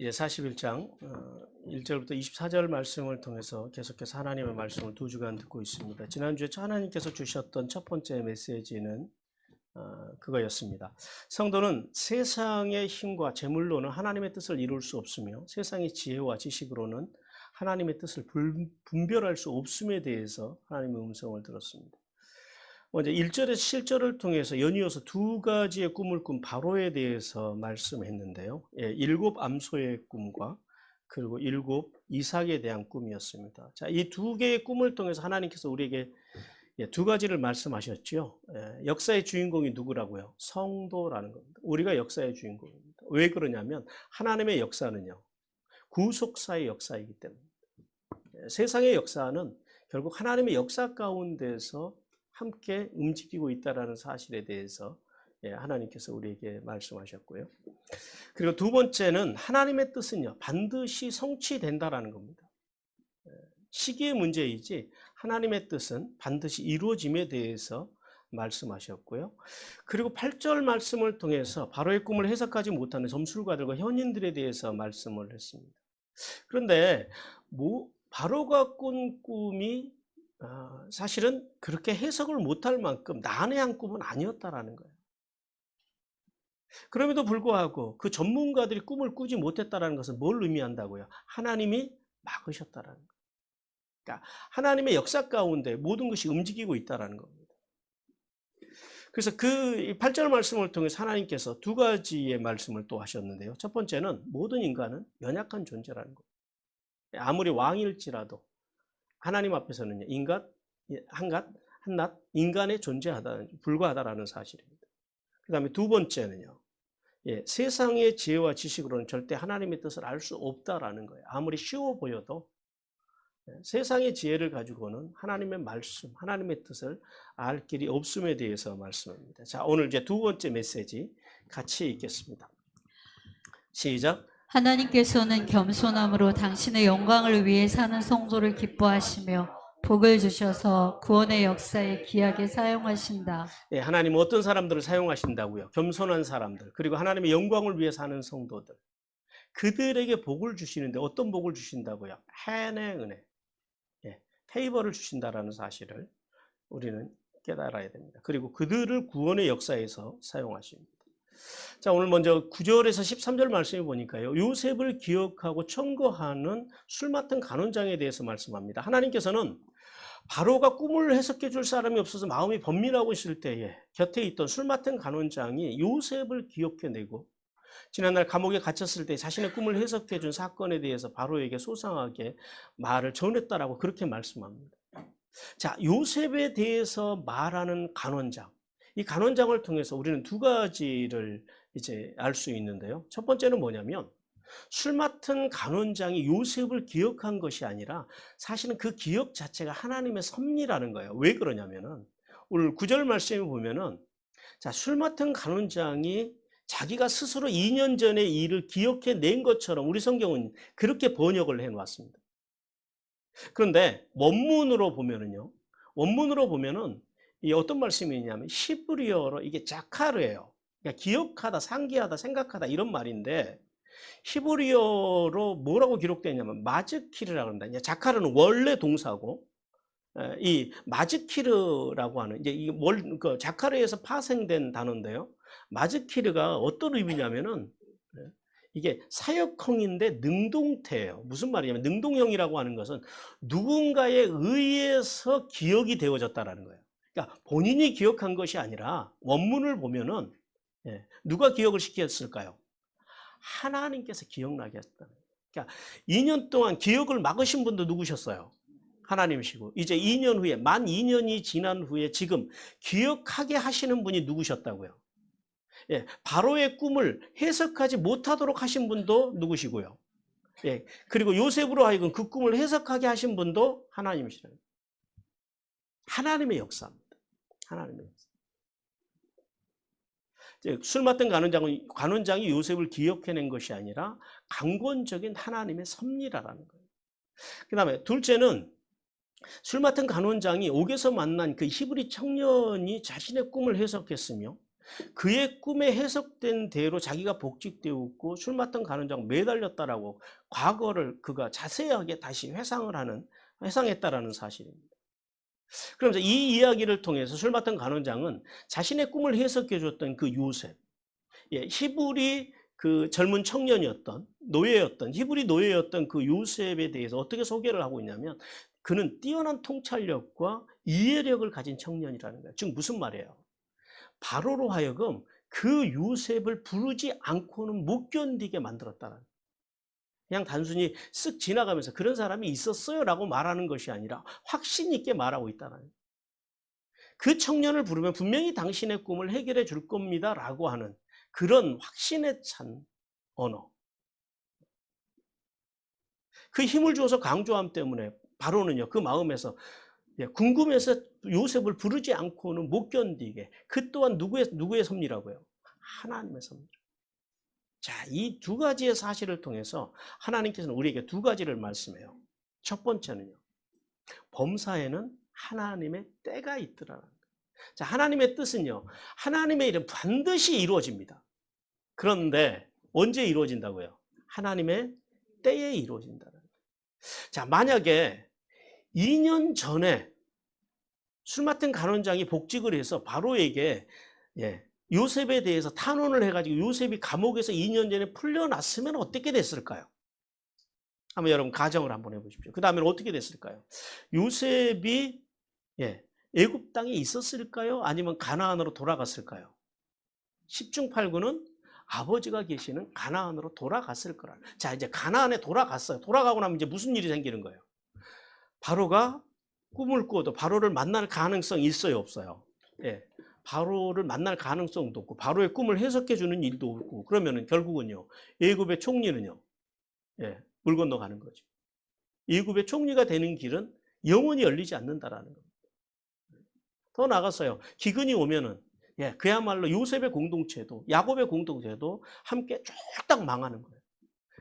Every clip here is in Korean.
41장 1절부터 24절 말씀을 통해서 계속해서 하나님의 말씀을 2주간 듣고 있습니다. 지난주에 하나님께서 주셨던 첫 번째 메시지는 그거였습니다. 성도는 세상의 힘과 재물로는 하나님의 뜻을 이룰 수 없으며 세상의 지혜와 지식으로는 하나님의 뜻을 분별할 수 없음에 대해서 하나님의 음성을 들었습니다. 먼저 1절에서 7절을 통해서 연이어서 두 가지의 꿈을 꾼 바로에 대해서 말씀했는데요. 7 암소의 꿈과 그리고 7 이삭에 대한 꿈이었습니다. 자, 이 두 개의 꿈을 통해서 하나님께서 우리에게 두 가지를 말씀하셨죠. 역사의 주인공이 누구라고요? 성도라는 겁니다. 우리가 역사의 주인공입니다. 왜 그러냐면 하나님의 역사는요, 구속사의 역사이기 때문입니다. 세상의 역사는 결국 하나님의 역사 가운데서 함께 움직이고 있다는 사실에 대해서 하나님께서 우리에게 말씀하셨고요. 그리고 두 번째는 하나님의 뜻은요, 반드시 성취된다라는 겁니다. 시기의 문제이지 하나님의 뜻은 반드시 이루어짐에 대해서 말씀하셨고요. 그리고 8절 말씀을 통해서 바로의 꿈을 해석하지 못하는 점술가들과 현인들에 대해서 말씀을 했습니다. 그런데 바로가 꾼 꿈이 사실은 그렇게 해석을 못할 만큼 난해한 꿈은 아니었다라는 거예요. 그럼에도 불구하고 그 전문가들이 꿈을 꾸지 못했다라는 것은 뭘 의미한다고요? 하나님이 막으셨다라는 거예요. 그러니까 하나님의 역사 가운데 모든 것이 움직이고 있다라는 겁니다. 그래서 그 8절 말씀을 통해서 하나님께서 두 가지의 말씀을 또 하셨는데요. 첫 번째는 모든 인간은 연약한 존재라는 거예요. 아무리 왕일지라도 하나님 앞에서는 한낱 인간의 불과하다라는 사실입니다. 그 다음에 두 번째는요, 세상의 지혜와 지식으로는 절대 하나님의 뜻을 알 수 없다라는 거예요. 아무리 쉬워 보여도 세상의 지혜를 가지고는 하나님의 말씀, 하나님의 뜻을 알 길이 없음에 대해서 말씀합니다. 자, 오늘 이제 두 번째 메시지 같이 읽겠습니다. 시작. 하나님께서는 겸손함으로 당신의 영광을 위해 사는 성도를 기뻐하시며 복을 주셔서 구원의 역사에 귀하게 사용하신다. 하나님은 어떤 사람들을 사용하신다고요? 겸손한 사람들, 그리고 하나님의 영광을 위해 사는 성도들, 그들에게 복을 주시는데 어떤 복을 주신다고요? 해의 은혜, 페이버를 주신다라는 사실을 우리는 깨달아야 됩니다. 그리고 그들을 구원의 역사에서 사용하십니다. 자, 오늘 먼저 9절에서 13절 말씀해 보니까요, 요셉을 기억하고 청거하는 술 맡은 간원장에 대해서 말씀합니다. 하나님께서는 바로가 꿈을 해석해 줄 사람이 없어서 마음이 번민하고 있을 때에 곁에 있던 술 맡은 간원장이 요셉을 기억해내고 지난날 감옥에 갇혔을 때 자신의 꿈을 해석해 준 사건에 대해서 바로에게 소상하게 말을 전했다라고 그렇게 말씀합니다. 자, 요셉에 대해서 말하는 간원장, 이 간원장을 통해서 우리는 두 가지를 이제 알 수 있는데요. 첫 번째는 뭐냐면 술 맡은 간원장이 요셉을 기억한 것이 아니라 사실은 그 기억 자체가 하나님의 섭리라는 거예요. 왜 그러냐면은 오늘 9절 말씀에 보면은 자, 술 맡은 간원장이 자기가 스스로 2년 전의 일을 기억해 낸 것처럼 우리 성경은 그렇게 번역을 해 놓았습니다. 그런데 원문으로 보면은 이 어떤 말씀이 있냐면 히브리어로 이게 자카르예요. 그러니까 기억하다, 상기하다, 생각하다 이런 말인데 히브리어로 뭐라고 기록되냐면 마즈키르라고 합니다. 자카르는 원래 동사고 이 마즈키르라고 하는 이제 이 자카르에서 파생된 단어인데요. 마즈키르가 어떤 의미냐면은 이게 사역형인데 능동태예요. 무슨 말이냐면 능동형이라고 하는 것은 누군가에 의해서 기억이 되어졌다라는 거예요. 그러니까 본인이 기억한 것이 아니라 원문을 보면은 누가 기억을 시켰을까요? 하나님께서 기억나게 했다. 그러니까 2년 동안 기억을 막으신 분도 누구셨어요? 하나님이시고 이제 2년 후에 만 2년이 지난 후에 지금 기억하게 하시는 분이 누구셨다고요? 바로의 꿈을 해석하지 못하도록 하신 분도 누구시고요? 그리고 요셉으로 하여금 그 꿈을 해석하게 하신 분도 하나님이시라는 거예요. 하나님의 역사입니다. 하나님의 역사. 술 맡은 간원장이 요셉을 기억해낸 것이 아니라 강권적인 하나님의 섭리라는 거예요. 그 다음에 둘째는 술 맡은 간원장이 옥에서 만난 그 히브리 청년이 자신의 꿈을 해석했으며 그의 꿈에 해석된 대로 자기가 복직되었고 술 맡은 간원장 매달렸다라고 과거를 그가 자세하게 다시 회상했다라는 사실입니다. 그러면서 이 이야기를 통해서 술 맡은 간원장은 자신의 꿈을 해석해 줬던 그 요셉, 히브리 그 젊은 청년이었던 히브리 노예였던 그 요셉에 대해서 어떻게 소개를 하고 있냐면 그는 뛰어난 통찰력과 이해력을 가진 청년이라는 거예요. 즉 무슨 말이에요? 바로로 하여금 그 요셉을 부르지 않고는 못 견디게 만들었다는 거예요. 그냥 단순히 쓱 지나가면서 그런 사람이 있었어요라고 말하는 것이 아니라 확신 있게 말하고 있다는 거예요. 그 청년을 부르면 분명히 당신의 꿈을 해결해 줄 겁니다라고 하는 그런 확신에 찬 언어. 그 힘을 주어서 강조함 때문에 바로는요, 그 마음에서 궁금해서 요셉을 부르지 않고는 못 견디게. 그 또한 누구의 섭리라고요? 하나님의 섭리. 자, 이 두 가지의 사실을 통해서 하나님께서는 우리에게 두 가지를 말씀해요. 첫 번째는요, 범사에는 하나님의 때가 있더라는 거예요. 자, 하나님의 뜻은요, 하나님의 일은 반드시 이루어집니다. 그런데 언제 이루어진다고요? 하나님의 때에 이루어진다는 거예요. 자, 만약에 2년 전에 술 맡은 간원장이 복직을 해서 바로에게 요셉에 대해서 탄원을 해가지고 요셉이 감옥에서 2년 전에 풀려났으면 어떻게 됐을까요? 한번 여러분 가정을 한번 해보십시오. 그 다음에 어떻게 됐을까요? 요셉이 애굽 땅에 있었을까요? 아니면 가나안으로 돌아갔을까요? 10중 8구는 아버지가 계시는 가나안으로 돌아갔을 거라. 자, 이제 가나안에 돌아갔어요. 돌아가고 나면 이제 무슨 일이 생기는 거예요? 바로가 꿈을 꾸어도 바로를 만날 가능성이 있어요, 없어요? 바로를 만날 가능성도 없고 바로의 꿈을 해석해 주는 일도 없고 그러면은 결국은요, 애굽의 총리는요, 물 건너가는 거죠. 애굽의 총리가 되는 길은 영원히 열리지 않는다라는 겁니다. 더 나아갔어요. 기근이 오면은 그야말로 요셉의 공동체도 야곱의 공동체도 함께 쫄딱 망하는 거예요.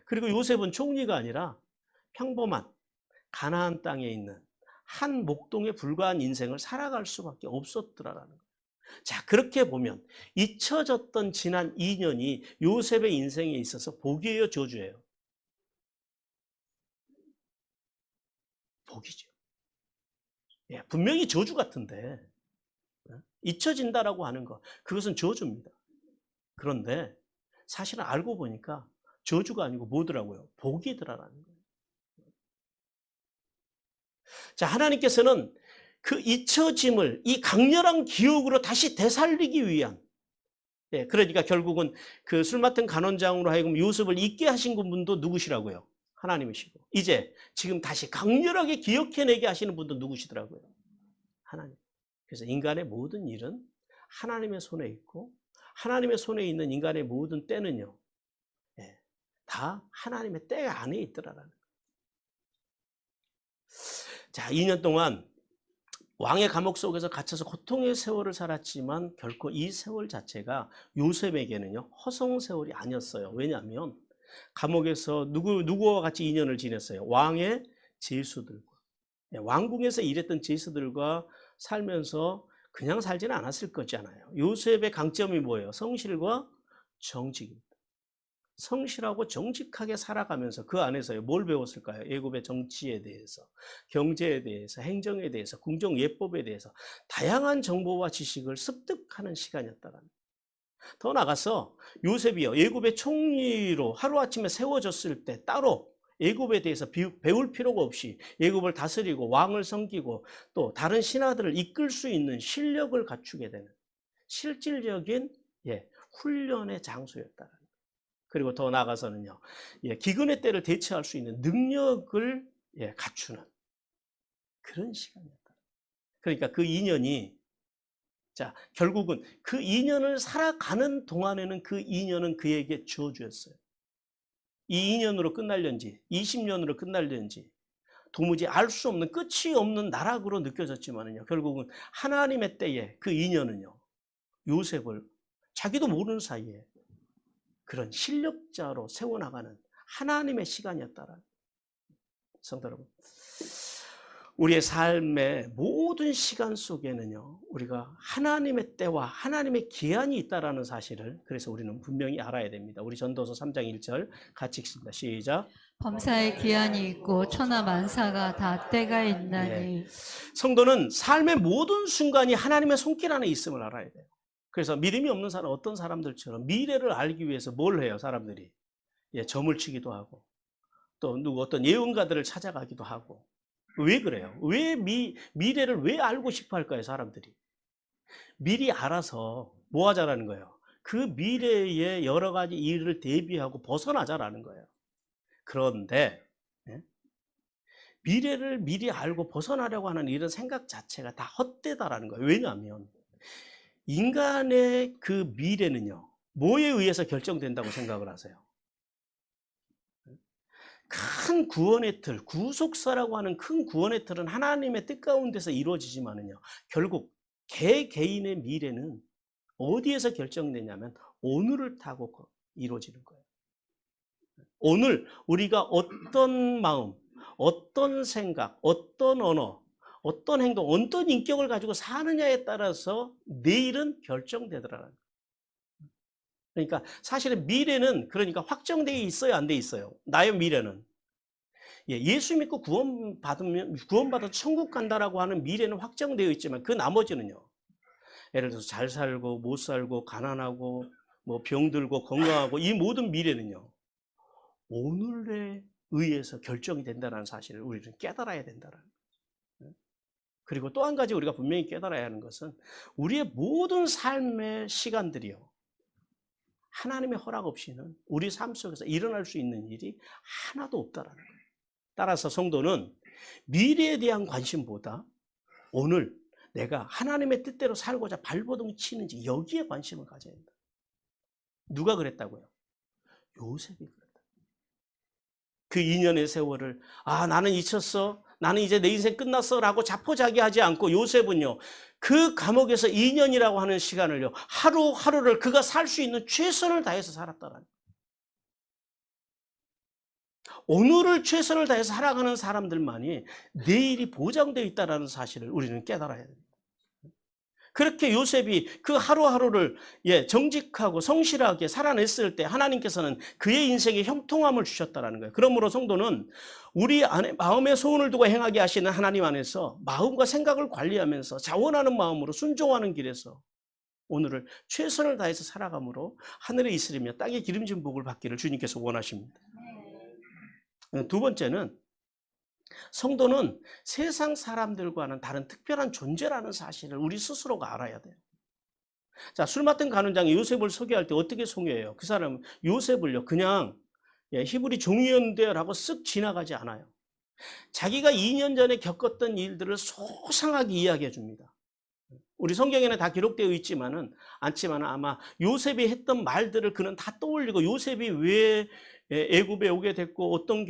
그리고 요셉은 총리가 아니라 평범한 가나안 땅에 있는 한 목동에 불과한 인생을 살아갈 수밖에 없었더라라는 거예요. 자, 그렇게 보면 잊혀졌던 지난 2년이 요셉의 인생에 있어서 복이에요, 저주예요? 복이죠. 분명히 저주 같은데 잊혀진다라고 하는 것, 그것은 저주입니다. 그런데 사실은 알고 보니까 저주가 아니고 뭐더라고요? 복이더라라는 거예요. 자, 하나님께서는 그 잊혀짐을 이 강렬한 기억으로 다시 되살리기 위한, 그러니까 결국은 그 술 맡은 간원장으로 하여금 요셉을 잊게 하신 분도 누구시라고요? 하나님이시고, 이제 지금 다시 강렬하게 기억해내게 하시는 분도 누구시더라고요? 하나님. 그래서 인간의 모든 일은 하나님의 손에 있고, 하나님의 손에 있는 인간의 모든 때는요, 다 하나님의 때 안에 있더라라는 거예요. 자, 2년 동안 왕의 감옥 속에서 갇혀서 고통의 세월을 살았지만 결코 이 세월 자체가 요셉에게는요, 허송 세월이 아니었어요. 왜냐하면 감옥에서 누구와 같이 2년을 지냈어요? 왕의 제수들과, 왕궁에서 일했던 제수들과 살면서 그냥 살지는 않았을 거잖아요. 요셉의 강점이 뭐예요? 성실과 정직입니다. 성실하고 정직하게 살아가면서 그 안에서 뭘 배웠을까요? 애굽의 정치에 대해서, 경제에 대해서, 행정에 대해서, 궁정 예법에 대해서 다양한 정보와 지식을 습득하는 시간이었다는. 더 나가서 요셉이요, 애굽의 총리로 하루아침에 세워졌을 때 따로 애굽에 대해서 배울 필요가 없이 애굽을 다스리고 왕을 섬기고 또 다른 신하들을 이끌 수 있는 실력을 갖추게 되는 실질적인 훈련의 장소였다. 그리고 더 나아가서는요, 기근의 때를 대처할 수 있는 능력을 갖추는 그런 시간이었다. 그러니까 그 2년이, 자, 결국은 그 2년을 살아가는 동안에는 그 2년은 그에게 저주였어요. 이 2년으로 끝날는지 20년으로 끝날는지 도무지 알 수 없는, 끝이 없는 나락으로 느껴졌지만은요, 결국은 하나님의 때에 그 2년은요, 요셉을 자기도 모르는 사이에 그런 실력자로 세워나가는 하나님의 시간이었다라는. 성도 여러분, 우리의 삶의 모든 시간 속에는요, 우리가 하나님의 때와 하나님의 기한이 있다라는 사실을 그래서 우리는 분명히 알아야 됩니다. 우리 전도서 3장 1절 같이 읽습니다. 시작. 범사의 기한이 있고 천하 만사가 다 때가 있나니. 성도는 삶의 모든 순간이 하나님의 손길 안에 있음을 알아야 돼요. 그래서 믿음이 없는 사람, 어떤 사람들처럼 미래를 알기 위해서 뭘 해요, 사람들이? 점을 치기도 하고, 또 어떤 예언가들을 찾아가기도 하고. 왜 그래요? 왜 미래를 왜 알고 싶어 할까요, 사람들이? 미리 알아서 뭐 하자라는 거예요? 그 미래의 여러 가지 일을 대비하고 벗어나자라는 거예요. 그런데, 미래를 미리 알고 벗어나려고 하는 이런 생각 자체가 다 헛되다라는 거예요. 왜냐하면, 인간의 그 미래는요, 뭐에 의해서 결정된다고 생각을 하세요? 큰 구원의 틀, 구속사라고 하는 큰 구원의 틀은 하나님의 뜻 가운데서 이루어지지만은요, 결국 개개인의 미래는 어디에서 결정되냐면 오늘을 타고 이루어지는 거예요. 오늘 우리가 어떤 마음, 어떤 생각, 어떤 언어, 어떤 행동, 어떤 인격을 가지고 사느냐에 따라서 내일은 결정되더라는 거예요. 그러니까 사실은 미래는 그러니까 확정되어 있어요, 안 돼 있어요? 나의 미래는. 예수 믿고 구원받아 천국 간다라고 하는 미래는 확정되어 있지만 그 나머지는요. 예를 들어서 잘 살고 못 살고 가난하고 뭐 병들고 건강하고 이 모든 미래는요. 오늘에 의해서 결정이 된다는 사실을 우리는 깨달아야 된다는 거예요. 그리고 또 한 가지 우리가 분명히 깨달아야 하는 것은 우리의 모든 삶의 시간들이요. 하나님의 허락 없이는 우리 삶 속에서 일어날 수 있는 일이 하나도 없다라는 거예요. 따라서 성도는 미래에 대한 관심보다 오늘 내가 하나님의 뜻대로 살고자 발버둥 치는지 여기에 관심을 가져야 된다. 누가 그랬다고요? 요셉이 그랬다. 그 2년의 세월을 나는 잊혔어. 나는 이제 내 인생 끝났어 라고 자포자기하지 않고 요셉은요. 그 감옥에서 2년이라고 하는 시간을요. 하루하루를 그가 살 수 있는 최선을 다해서 살았다라는 거예요. 오늘을 최선을 다해서 살아가는 사람들만이 내일이 보장되어 있다는 사실을 우리는 깨달아야 됩니다. 그렇게 요셉이 그 하루하루를 정직하고 성실하게 살아냈을 때 하나님께서는 그의 인생에 형통함을 주셨다는 거예요. 그러므로 성도는 우리 안에 마음의 소원을 두고 행하게 하시는 하나님 안에서 마음과 생각을 관리하면서 자원하는 마음으로 순종하는 길에서 오늘을 최선을 다해서 살아감으로 하늘에 이스리며 땅에 기름진 복을 받기를 주님께서 원하십니다. 두 번째는 성도는 세상 사람들과는 다른 특별한 존재라는 사실을 우리 스스로가 알아야 돼요. 자, 술 맡은 간원장이 요셉을 소개할 때 어떻게 소개해요? 그 사람은 요셉을요, 그냥 히브리 종이었는데라고 쓱 지나가지 않아요. 자기가 2년 전에 겪었던 일들을 소상하게 이야기해 줍니다. 우리 성경에는 다 기록되어 있지만은 아마 요셉이 했던 말들을 그는 다 떠올리고 요셉이 왜 애굽에 오게 됐고 어떤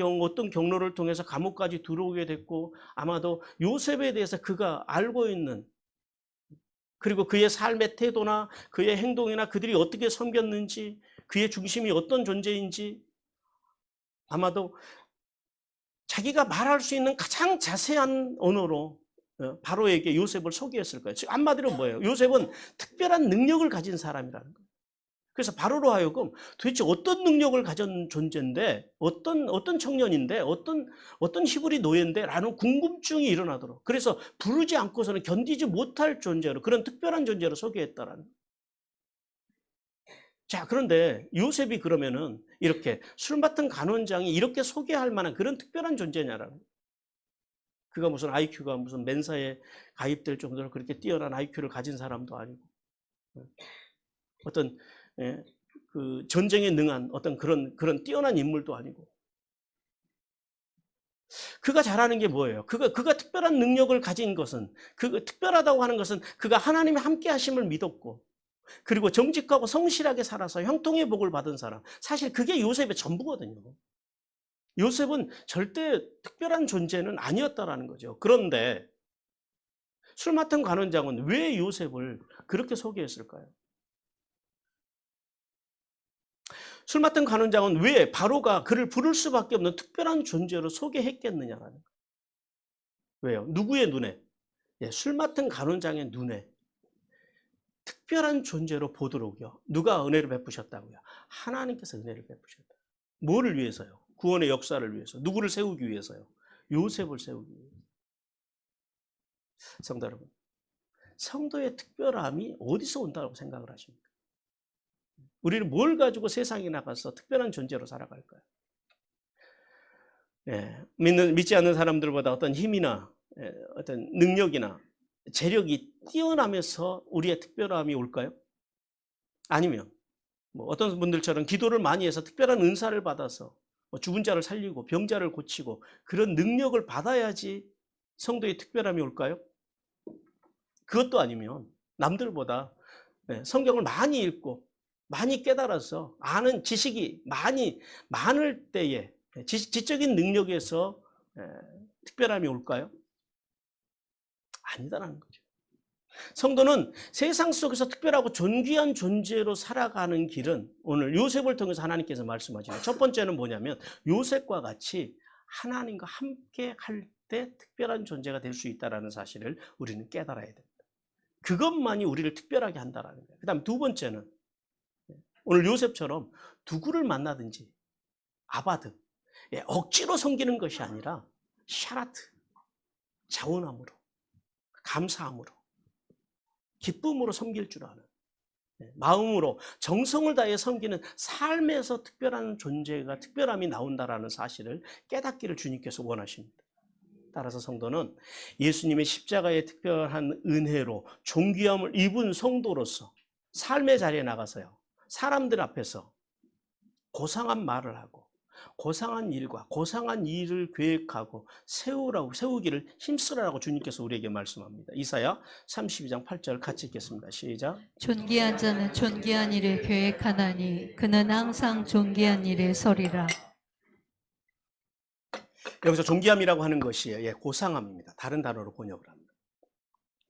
경로를 통해서 감옥까지 들어오게 됐고 아마도 요셉에 대해서 그가 알고 있는 그리고 그의 삶의 태도나 그의 행동이나 그들이 어떻게 섬겼는지 그의 중심이 어떤 존재인지 아마도 자기가 말할 수 있는 가장 자세한 언어로 바로에게 요셉을 소개했을 거예요. 즉 한마디로 뭐예요? 요셉은 특별한 능력을 가진 사람이라는 거예요. 그래서 바로로 하여금 도대체 어떤 능력을 가진 존재인데 어떤 청년인데 어떤 히브리 노예인데 라는 궁금증이 일어나도록 그래서 부르지 않고서는 견디지 못할 존재로 그런 특별한 존재로 소개했다라는 거예요. 자, 그런데 요셉이 그러면은 이렇게 술 맡은 간원장이 이렇게 소개할 만한 그런 특별한 존재냐라는 거예요. 그가 무슨 IQ가 무슨 멘사에 가입될 정도로 그렇게 뛰어난 IQ를 가진 사람도 아니고 어떤 그 전쟁에 능한 어떤 그런 뛰어난 인물도 아니고 그가 잘하는 게 뭐예요? 그가 특별한 능력을 가진 것은 특별하다고 하는 것은 그가 하나님의 함께 하심을 믿었고 그리고 정직하고 성실하게 살아서 형통의 복을 받은 사람. 사실 그게 요셉의 전부거든요. 요셉은 절대 특별한 존재는 아니었다라는 거죠. 그런데 술 맡은 간원장은 왜 요셉을 그렇게 소개했을까요? 술 맡은 간원장은 왜 바로가 그를 부를 수밖에 없는 특별한 존재로 소개했겠느냐라는 거예요. 왜요? 누구의 눈에? 예, 술 맡은 간원장의 눈에 특별한 존재로 보도록요. 누가 은혜를 베푸셨다고요? 하나님께서 은혜를 베푸셨다. 뭐를 위해서요? 구원의 역사를 위해서. 누구를 세우기 위해서요? 요셉을 세우기 위해서. 성도 여러분, 성도의 특별함이 어디서 온다고 생각을 하십니까? 우리는 뭘 가지고 세상에 나가서 특별한 존재로 살아갈까요? 예, 믿지 않는 사람들보다 어떤 힘이나 어떤 능력이나 재력이 뛰어나면서 우리의 특별함이 올까요? 아니면 뭐 어떤 분들처럼 기도를 많이 해서 특별한 은사를 받아서 뭐 죽은 자를 살리고 병자를 고치고 그런 능력을 받아야지 성도의 특별함이 올까요? 그것도 아니면 남들보다 성경을 많이 읽고 많이 깨달아서 아는 지식이 많을 때에 지적인 능력에서 특별함이 올까요? 아니다라는 거죠. 성도는 세상 속에서 특별하고 존귀한 존재로 살아가는 길은 오늘 요셉을 통해서 하나님께서 말씀하시는 첫 번째는 뭐냐면 요셉과 같이 하나님과 함께 할 때 특별한 존재가 될 수 있다는 사실을 우리는 깨달아야 됩니다. 그것만이 우리를 특별하게 한다는 거예요. 그 다음 두 번째는 오늘 요셉처럼 누구를 만나든지 아바드, 억지로 섬기는 것이 아니라 샤라트, 자원함으로, 감사함으로, 기쁨으로 섬길 줄 아는 마음으로 정성을 다해 섬기는 삶에서 특별한 존재가 특별함이 나온다라는 사실을 깨닫기를 주님께서 원하십니다. 따라서 성도는 예수님의 십자가의 특별한 은혜로 존귀함을 입은 성도로서 삶의 자리에 나가서요. 사람들 앞에서 고상한 말을 하고 고상한 일과 고상한 일을 계획하고 세우기를 힘쓰라고 주님께서 우리에게 말씀합니다. 이사야 32장 8절 같이 읽겠습니다. 시작. 존귀한 자는 존귀한 일을 계획하나니 그는 항상 존귀한 일에 서리라. 여기서 존귀함이라고 하는 것이 고상함입니다. 다른 단어로 번역을 합니다.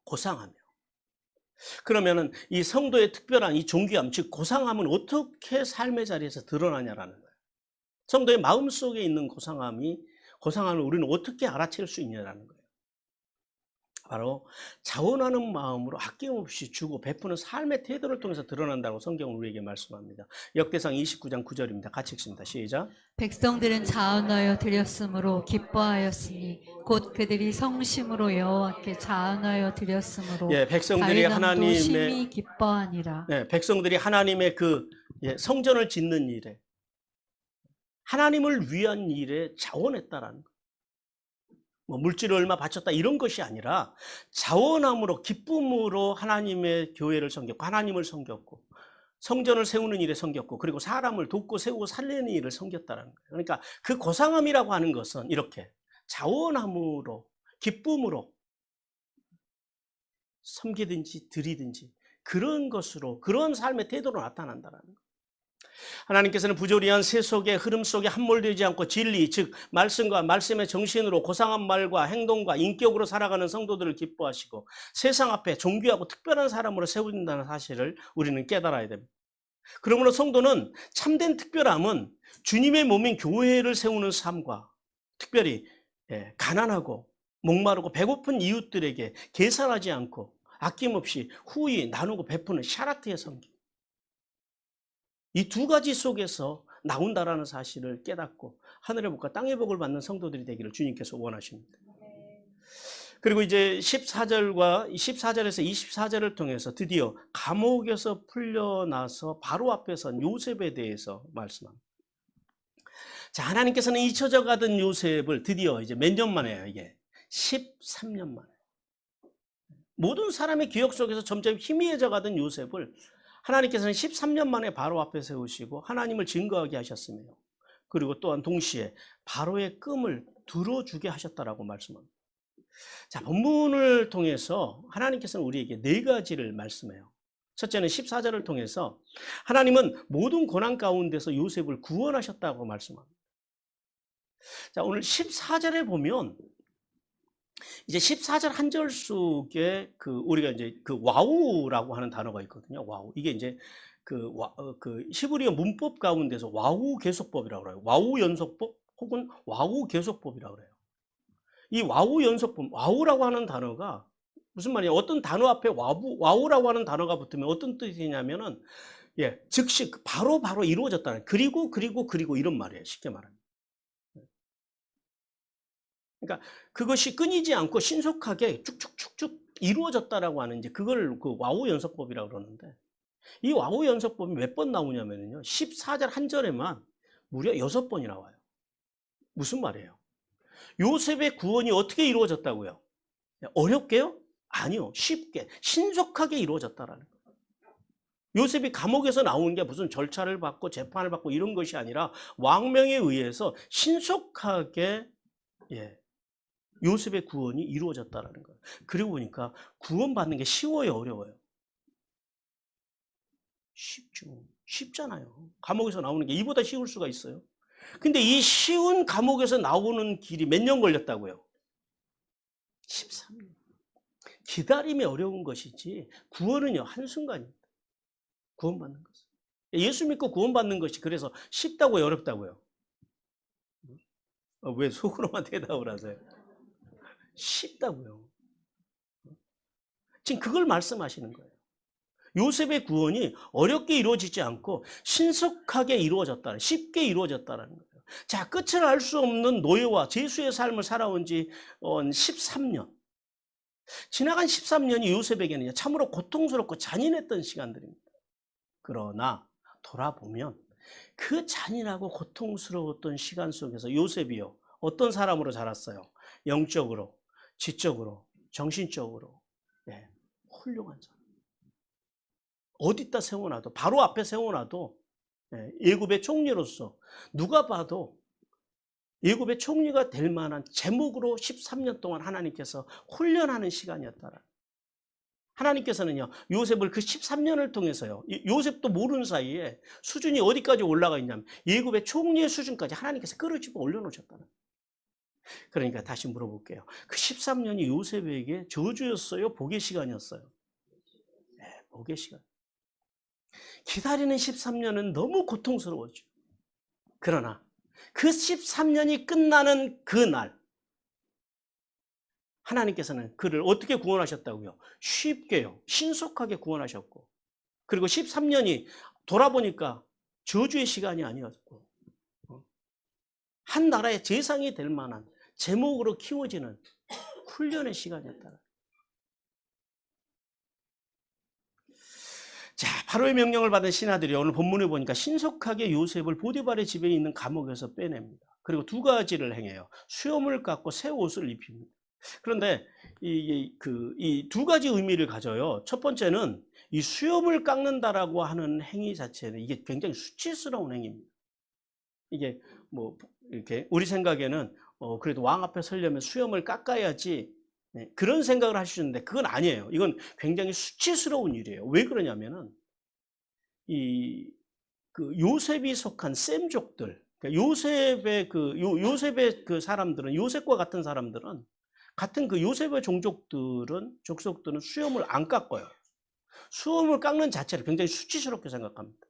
고상함이요. 그러면은 이 성도의 특별한 이 존귀함, 즉 고상함은 어떻게 삶의 자리에서 드러나냐라는 거예요. 성도의 마음속에 있는 고상함을 우리는 어떻게 알아챌 수 있냐라는 거예요. 바로 자원하는 마음으로 아낌없이 주고 베푸는 삶의 태도를 통해서 드러난다고 성경은 우리에게 말씀합니다. 역대상 29장 9절입니다. 같이 읽습니다. 시작. 백성들은 자원하여 드렸으므로 기뻐하였으니 곧 그들이 성심으로 여호와께 자원하여 드렸으므로 백성들이 하나님의 심히 기뻐하니라. 백성들이 하나님의 그 성전을 짓는 일에 하나님을 위한 일에 자원했다라는 거예요. 뭐 물질을 얼마 바쳤다 이런 것이 아니라 자원함으로 기쁨으로 하나님의 교회를 섬겼고 하나님을 섬겼고 성전을 세우는 일에 섬겼고 그리고 사람을 돕고 세우고 살리는 일을 섬겼다는 거예요. 그러니까 그 고상함이라고 하는 것은 이렇게 자원함으로 기쁨으로 섬기든지 드리든지 그런 것으로 그런 삶의 태도로 나타난다는 거예요. 하나님께서는 부조리한 세속의 흐름 속에 함몰되지 않고 진리, 즉 말씀과 말씀의 정신으로 고상한 말과 행동과 인격으로 살아가는 성도들을 기뻐하시고 세상 앞에 존귀하고 특별한 사람으로 세우신다는 사실을 우리는 깨달아야 됩니다. 그러므로 성도는 참된 특별함은 주님의 몸인 교회를 세우는 삶과 특별히 가난하고 목마르고 배고픈 이웃들에게 계산하지 않고 아낌없이 후히 나누고 베푸는 샤라트의 섬김. 이 두 가지 속에서 나온다라는 사실을 깨닫고 하늘의 복과 땅의 복을 받는 성도들이 되기를 주님께서 원하십니다. 그리고 이제 14절에서 24절을 통해서 드디어 감옥에서 풀려나서 바로 앞에 선 요셉에 대해서 말씀합니다. 자, 하나님께서는 잊혀져 가던 요셉을 드디어 이제 몇 년 만에요, 이게 13년 만에. 모든 사람의 기억 속에서 점점 희미해져 가던 요셉을 하나님께서는 13년 만에 바로 앞에 세우시고 하나님을 증거하게 하셨으며 그리고 또한 동시에 바로의 끔을 들어주게 하셨다라고 말씀합니다. 자, 본문을 통해서 하나님께서는 우리에게 네 가지를 말씀해요. 첫째는 14절을 통해서 하나님은 모든 고난 가운데서 요셉을 구원하셨다고 말씀합니다. 자, 오늘 14절에 보면 이제 14절 한 절 속에 우리가 이제 와우라고 하는 단어가 있거든요. 와우. 이게 이제 히브리어 문법 가운데서 와우 계속법이라고 그래요. 와우 연속법 혹은 와우 계속법이라고 그래요. 이 와우 연속법, 와우라고 하는 단어가 무슨 말이냐? 어떤 단어 앞에 와우라고 하는 단어가 붙으면 어떤 뜻이냐면은, 즉시 바로 이루어졌다는, 그리고 이런 말이에요. 쉽게 말하면. 그러니까 그것이 끊이지 않고 신속하게 쭉쭉쭉쭉 이루어졌다라고 하는, 이제 그걸 그 와우 연속법이라고 그러는데, 이 와우 연속법이 몇 번 나오냐면요. 14절 한 절에만 무려 6번이 나와요. 무슨 말이에요? 요셉의 구원이 어떻게 이루어졌다고요? 어렵게요? 아니요. 쉽게, 신속하게 이루어졌다라는 거예요. 요셉이 감옥에서 나오는 게 무슨 절차를 받고 재판을 받고 이런 것이 아니라 왕명에 의해서 신속하게 요셉의 구원이 이루어졌다라는 거예요. 그리고 보니까 구원받는 게 쉬워요, 어려워요? 쉽죠. 쉽잖아요. 감옥에서 나오는 게 이보다 쉬울 수가 있어요. 근데 이 쉬운 감옥에서 나오는 길이 몇 년 걸렸다고요? 13년. 기다림이 어려운 것이지 구원은요, 한순간입니다. 구원받는 것은. 예수 믿고 구원받는 것이 그래서 쉽다고요, 어렵다고요? 왜 속으로만 대답을 하세요? 쉽다고요. 지금 그걸 말씀하시는 거예요. 요셉의 구원이 어렵게 이루어지지 않고 신속하게 이루어졌다는, 쉽게 이루어졌다는 거예요. 자, 끝을 알 수 없는 노예와 죄수의 삶을 살아온 지 13년. 지나간 13년이 요셉에게는 참으로 고통스럽고 잔인했던 시간들입니다. 그러나 돌아보면 그 잔인하고 고통스러웠던 시간 속에서 요셉이요, 어떤 사람으로 자랐어요? 영적으로, 지적으로, 정신적으로 훌륭한 사람. 어디다 세워놔도, 바로 앞에 세워놔도 애굽의 총리로서 누가 봐도 애굽의 총리가 될 만한 제목으로 13년 동안 하나님께서 훈련하는 시간이었다라. 하나님께서는요, 요셉을 그 13년을 통해서요, 요셉도 모르는 사이에 수준이 어디까지 올라가 있냐면 애굽의 총리의 수준까지 하나님께서 끌어집어 올려놓으셨다는. 그러니까 다시 물어볼게요. 그 13년이 요셉에게 저주였어요? 복의 시간이었어요? 네, 복의 시간. 기다리는 13년은 너무 고통스러웠죠. 그러나 그 13년이 끝나는 그 날, 하나님께서는 그를 어떻게 구원하셨다고요? 쉽게요, 신속하게 구원하셨고, 그리고 13년이 돌아보니까 저주의 시간이 아니었고, 한 나라의 재상이 될 만한 제목으로 키워지는 훈련의 시간이었다. 자, 바로의 명령을 받은 신하들이 오늘 본문에 보니까 신속하게 요셉을 보디발의 집에 있는 감옥에서 빼냅니다. 그리고 두 가지를 행해요. 수염을 깎고 새 옷을 입힙니다. 그런데 이 두 가지 의미를 가져요. 첫 번째는 이 수염을 깎는다라고 하는 행위 자체는 이게 굉장히 수치스러운 행위입니다. 이게 뭐 이렇게 우리 생각에는 그래도 왕 앞에 서려면 수염을 깎아야지, 그런 생각을 하시는데 그건 아니에요. 이건 굉장히 수치스러운 일이에요. 왜 그러냐면은 요셉이 속한 셈족들, 그러니까 요셉의 그 사람들은, 요셉과 같은 사람들은, 같은 그 요셉의 족속들은 수염을 안 깎아요. 수염을 깎는 자체를 굉장히 수치스럽게 생각합니다.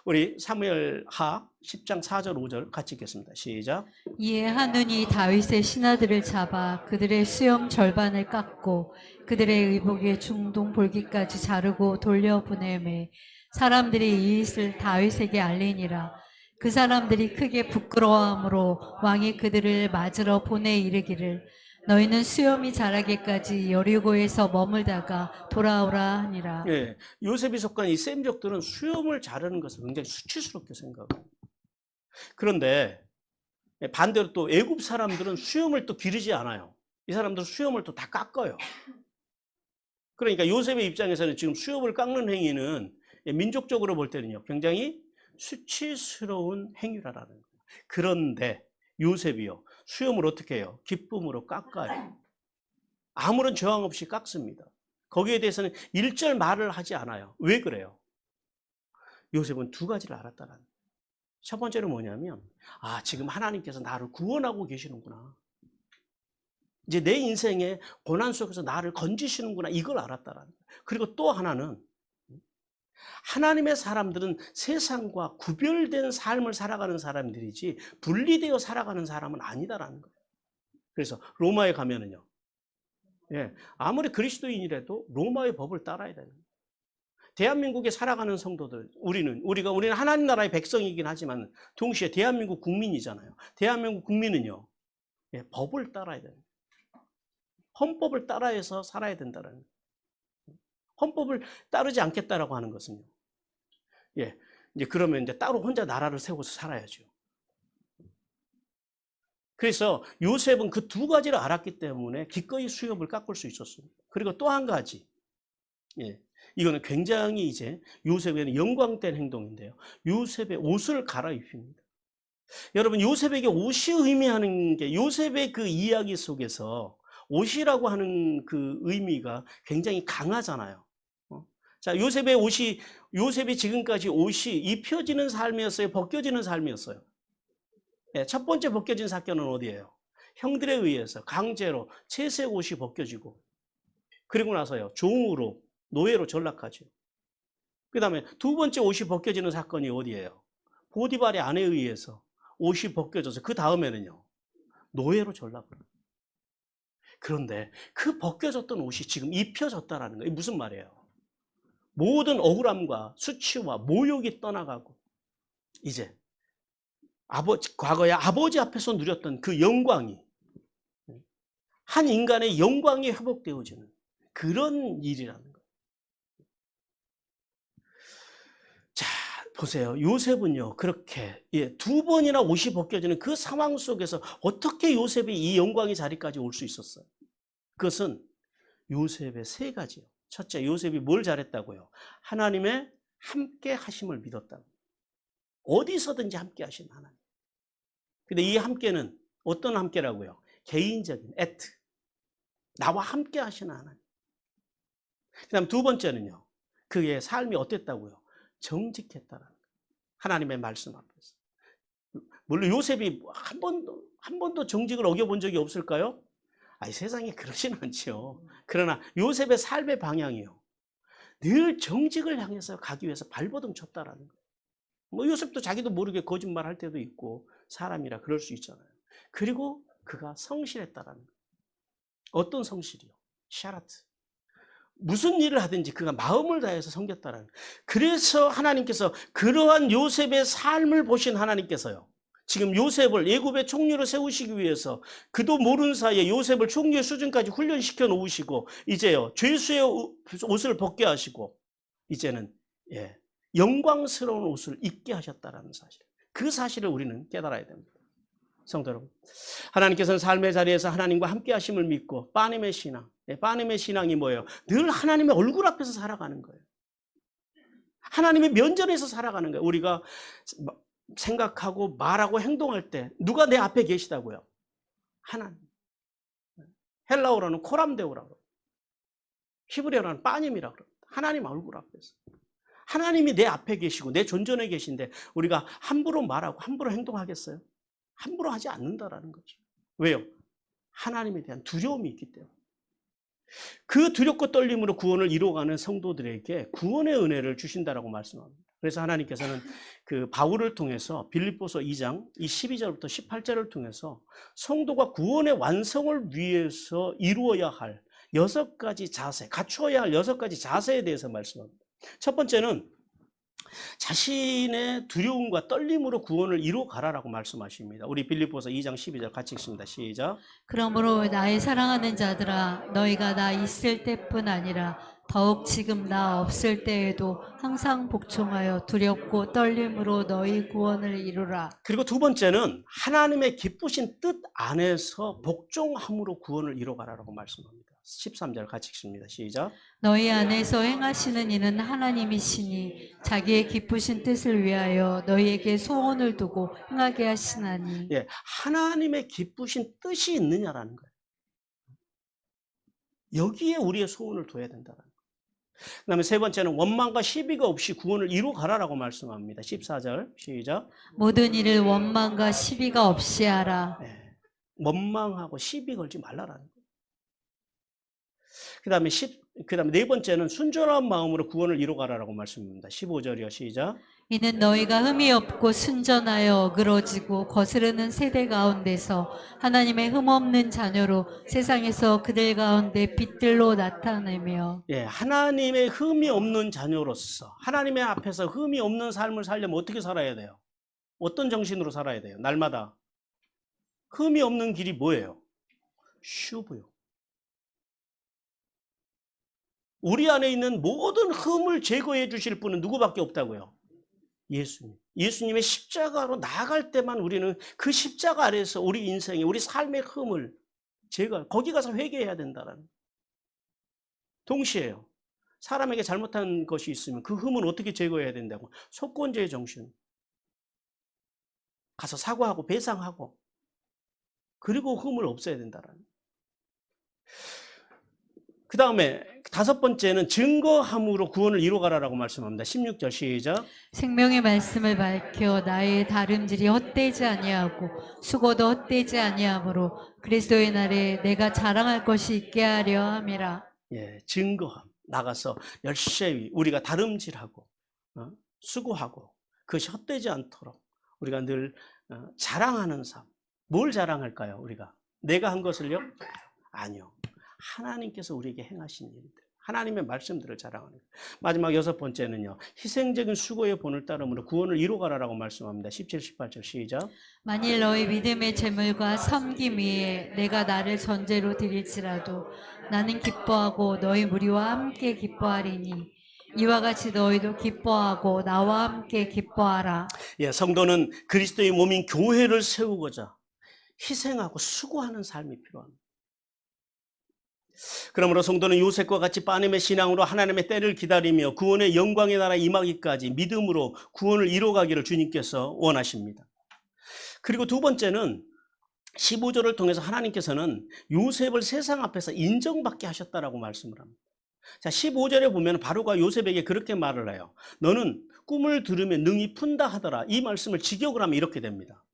우리 사무엘하 10장 4절 5절 같이 읽겠습니다. 시작. 이에 한눈이 다윗의 신하들을 잡아 그들의 수염 절반을 깎고 그들의 의복의 중동 볼기까지 자르고 돌려보내매 사람들이 이 일을 다윗에게 알리니라. 그 사람들이 크게 부끄러워함으로 왕이 그들을 맞으러 보내 이르기를 너희는 수염이 자라기까지 여리고에서 머물다가 돌아오라 하니라. 요셉이 속한 이 셈족들은 수염을 자르는 것을 굉장히 수치스럽게 생각합니다. 그런데 반대로 또 애굽 사람들은 수염을 또 기르지 않아요. 이 사람들은 수염을 또 다 깎아요. 그러니까 요셉의 입장에서는 지금 수염을 깎는 행위는 민족적으로 볼 때는요, 굉장히 수치스러운 행위라는 거예요. 그런데 요셉이요, 수염을 어떻게 해요? 기쁨으로 깎아요. 아무런 저항 없이 깎습니다. 거기에 대해서는 일절 말을 하지 않아요. 왜 그래요? 요셉은 두 가지를 알았다는 거예요. 첫 번째는 뭐냐면, 지금 하나님께서 나를 구원하고 계시는구나. 이제 내 인생의 고난 속에서 나를 건지시는구나. 이걸 알았다는 거예요. 그리고 또 하나는, 하나님의 사람들은 세상과 구별된 삶을 살아가는 사람들이지 분리되어 살아가는 사람은 아니다라는 거예요. 그래서 로마에 가면은요. 예, 아무리 그리스도인이라도 로마의 법을 따라야 되는 거예요. 대한민국에 살아가는 성도들, 우리는 하나님 나라의 백성이긴 하지만 동시에 대한민국 국민이잖아요. 대한민국 국민은요, 예, 법을 따라야 돼요. 헌법을 따라해서 살아야 된다는 거예요. 헌법을 따르지 않겠다라고 하는 것은요. 예, 이제 그러면 이제 따로 혼자 나라를 세워서 살아야죠. 그래서 요셉은 그 두 가지를 알았기 때문에 기꺼이 수염을 깎을 수 있었습니다. 그리고 또 한 가지, 예, 이거는 굉장히 이제 요셉에는 영광된 행동인데요. 요셉의 옷을 갈아입힙니다. 여러분, 요셉에게 옷이 의미하는 게 요셉의 그 이야기 속에서 옷이라고 하는 그 의미가 굉장히 강하잖아요. 자, 요셉이 지금까지 옷이 입혀지는 삶이었어요? 벗겨지는 삶이었어요? 네, 첫 번째 벗겨진 사건은 어디예요? 형들에 의해서 강제로 채색 옷이 벗겨지고, 그리고 나서요, 종으로, 노예로 전락하죠. 그 다음에 두 번째 옷이 벗겨지는 사건이 어디예요? 보디발의 아내에 의해서 옷이 벗겨져서 그 다음에는요, 노예로 전락을 해요. 그런데 그 벗겨졌던 옷이 지금 입혀졌다라는 거예요. 무슨 말이에요? 모든 억울함과 수치와 모욕이 떠나가고 이제 과거에 아버지 앞에서 누렸던 그 영광이, 한 인간의 영광이 회복되어지는 그런 일이라는 거예요. 자, 보세요. 요셉은요, 그렇게 두 번이나 옷이 벗겨지는 그 상황 속에서 어떻게 요셉이 이 영광의 자리까지 올 수 있었어요? 그것은 요셉의 세 가지요. 첫째, 요셉이 뭘 잘했다고요? 하나님의 함께 하심을 믿었다고. 어디서든지 함께 하신 하나님. 근데 이 함께는 어떤 함께라고요? 개인적인 애트. 나와 함께 하시는 하나님. 그 다음 두 번째는요, 그의 삶이 어땠다고요? 정직했다라는 거예요. 하나님의 말씀 앞에서. 물론 요셉이 한 번도 정직을 어겨본 적이 없을까요? 아니, 세상에 그러진 않죠. 그러나 요셉의 삶의 방향이요, 늘 정직을 향해서 가기 위해서 발버둥 쳤다라는 거예요. 뭐 요셉도 자기도 모르게 거짓말 할 때도 있고, 사람이라 그럴 수 있잖아요. 그리고 그가 성실했다라는 거예요. 어떤 성실이요? 샤라트. 무슨 일을 하든지 그가 마음을 다해서 섬겼다라는 거예요. 그래서 하나님께서 그러한 요셉의 삶을 보신 하나님께서요, 지금 요셉을 애굽의 총리로 세우시기 위해서 그도 모르는 사이에 요셉을 총리의 수준까지 훈련시켜 놓으시고, 이제요, 죄수의 옷을 벗게 하시고, 이제는 영광스러운 옷을 입게 하셨다라는 사실. 그 사실을 우리는 깨달아야 됩니다. 성도 여러분, 하나님께서는 삶의 자리에서 하나님과 함께 하심을 믿고, 빠님의 신앙. 빠님의 신앙이 뭐예요? 늘 하나님의 얼굴 앞에서 살아가는 거예요. 하나님의 면전에서 살아가는 거예요. 우리가 생각하고 말하고 행동할 때 누가 내 앞에 계시다고요? 하나님. 헬라어로는 코람데오라고 그래요. 히브리어로는 빠님이라고 그래요. 하나님 얼굴 앞에서. 하나님이 내 앞에 계시고 내 존전에 계신데 우리가 함부로 말하고 함부로 행동하겠어요? 함부로 하지 않는다라는 거죠. 왜요? 하나님에 대한 두려움이 있기 때문에. 그 두렵고 떨림으로 구원을 이루어가는 성도들에게 구원의 은혜를 주신다라고 말씀합니다. 그래서 하나님께서는 그 바울을 통해서 빌립보서 2장 이 12절부터 18절을 통해서 성도가 구원의 완성을 위해서 이루어야 할 6가지 자세, 갖추어야 할 6가지 자세에 대해서 말씀합니다. 첫 번째는 자신의 두려움과 떨림으로 구원을 이루어가라라고 말씀하십니다. 우리 빌립보서 2장 12절 같이 읽습니다. 시작. 그러므로 나의 사랑하는 자들아, 너희가 나 있을 때뿐 아니라 더욱 지금 나 없을 때에도 항상 복종하여 두렵고 떨림으로 너희 구원을 이루라. 그리고 두 번째는 하나님의 기쁘신 뜻 안에서 복종함으로 구원을 이루어가라라고 말씀합니다. 13절 같이 읽습니다. 시작. 너희 안에서 행하시는 이는 하나님이시니 자기의 기쁘신 뜻을 위하여 너희에게 소원을 두고 행하게 하시나니. 하나님의 기쁘신 뜻이 있느냐라는 거예요. 여기에 우리의 소원을 둬야 된다는 거예요. 그 다음에 세 번째는 원망과 시비가 없이 구원을 이루어가라라고 말씀합니다. 14절 시작. 모든 일을 원망과 시비가 없이 하라. 원망하고 시비 걸지 말라라는 거예요. 그 다음에 네 번째는 순전한 마음으로 구원을 이루어가라라고 말씀합니다. 15절이요. 시작. 이는 너희가 흠이 없고 순전하여 어그러지고 거스르는 세대 가운데서 하나님의 흠 없는 자녀로 세상에서 그들 가운데 빛들로 나타내며 예, 하나님의 흠이 없는 자녀로서 하나님의 앞에서 흠이 없는 삶을 살려면 어떻게 살아야 돼요? 어떤 정신으로 살아야 돼요? 날마다 흠이 없는 길이 뭐예요? 슈브요. 우리 안에 있는 모든 흠을 제거해 주실 분은 누구밖에 없다고요? 예수님. 예수님의 십자가로 나아갈 때만 우리는 그 십자가 아래에서 우리 인생의 우리 삶의 흠을 거기 가서 회개해야 된다는. 동시에요. 사람에게 잘못한 것이 있으면 그 흠은 어떻게 제거해야 된다고? 속건제의 정신. 가서 사과하고 배상하고 그리고 흠을 없애야 된다는. 그 다음에 5번째는 증거함으로 구원을 이루어가라라고 말씀합니다. 16절 시작. 생명의 말씀을 밝혀 나의 다름질이 헛되지 아니하고 수고도 헛되지 아니하므로 그리스도의 날에 내가 자랑할 것이 있게 하려 함이라. 예, 증거함. 나가서 열심히 우리가 다름질하고 수고하고 그것이 헛되지 않도록 우리가 늘 자랑하는 삶. 뭘 자랑할까요? 우리가 내가 한 것을요? 아니요. 하나님께서 우리에게 행하신 일들, 하나님의 말씀들을 자랑하는 거예요. 마지막 6번째는요. 희생적인 수고의 본을 따름으로 구원을 이루어가라라고 말씀합니다. 17, 18절 시작. 만일 너희 믿음의 재물과 섬김 위에 내가 나를 전제로 드릴지라도 나는 기뻐하고 너희 무리와 함께 기뻐하리니 이와 같이 너희도 기뻐하고 나와 함께 기뻐하라. 예, 성도는 그리스도의 몸인 교회를 세우고자 희생하고 수고하는 삶이 필요합니다. 그러므로 성도는 요셉과 같이 빠님의 신앙으로 하나님의 때를 기다리며 구원의 영광의 나라에 임하기까지 믿음으로 구원을 이루어가기를 주님께서 원하십니다. 그리고 2번째는 15절을 통해서 하나님께서는 요셉을 세상 앞에서 인정받게 하셨다라고 말씀을 합니다. 자, 15절에 보면 바로가 요셉에게 그렇게 말을 해요. 너는 꿈을 들으면 능히 푼다 하더라. 이 말씀을 직역을 하면 이렇게 됩니다.